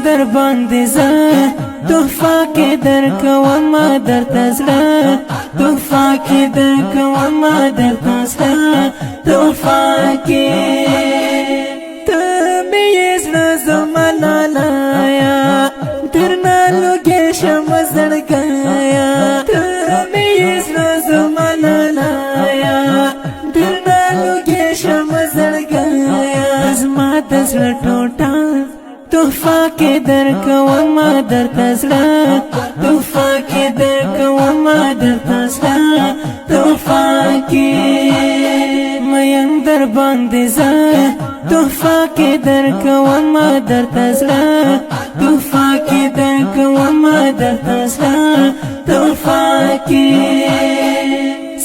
در باندې زه تحفه کې درکوم درته زړه تحفه کې درکوم درته زړه تحفه کې ته مې زړه زما لالایا درنه لوګې شم زړګایا ته مې زړه زما لالایا درنه لوګې شم زړګایا زما د زړه ټوټه تحفه کې درکوم درته زړه تحفه کې درکوم درته زړه تحفه کې مین در باندې زه تحفه کې درکوم درته زړه تحفه کې درکوم درته زړه تحفه کې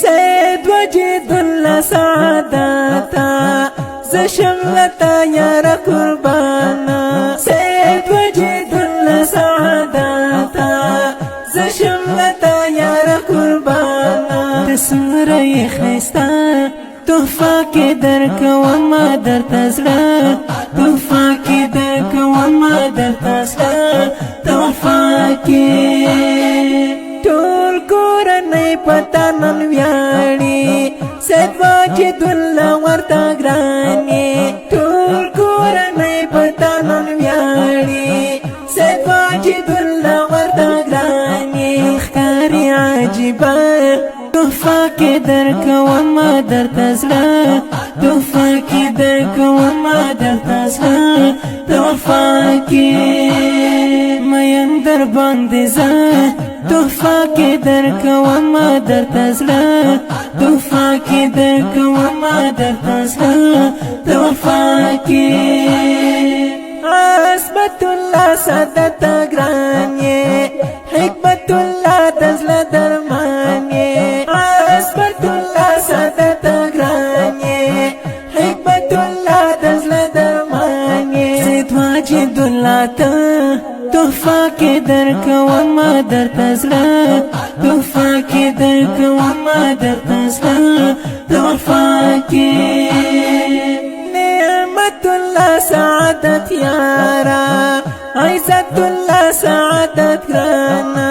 سید وجد الله سعادتا زشملتا یار قربانا سید وجد الله سعادتا زشملتا یار قربانا تسمره خیستا تحفه کې درکوم درته زړه تحفه کې درکوم درته زړه تحفه کې ټول کورنۍ پتا نن ویاړي سید واجد الله ورته ګراني ټول کورنۍ پتا نن ویاړي سید واجد الله ورته ګراني ښکاري عجیبه تحفه کې درکوم درته زړه تحفه کې درکوم درته زړه تحفه کې مین در باندې زه تحفه کې درکوم درته زړه تحفه کې درکوم درته زړه تحفه کې عصمت الله سادت ګران یې حکمت الله دزله درمان یې عصمت الله سادت ګران یې حکمت الله دزله درمان یې سید واجد الله ته تحفه کې درکوم درته زړه تحفه کې درکوم درته زړه تحفه کې نعمت الله سعادت یارا عزت الله سعادت ګرانا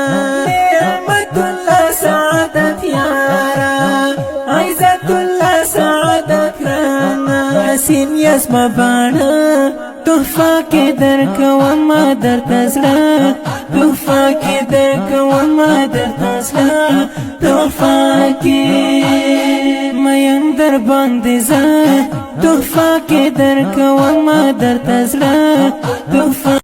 نعمت الله سعادت یارا عزت الله سعادت ګرانا حسین یسما باڼه تحفه کې درکوم درته زړه تحفه کې درکوم درته زړه تحفه کې مین در باندې زه تحفه کې درکوم درته زړه تحفه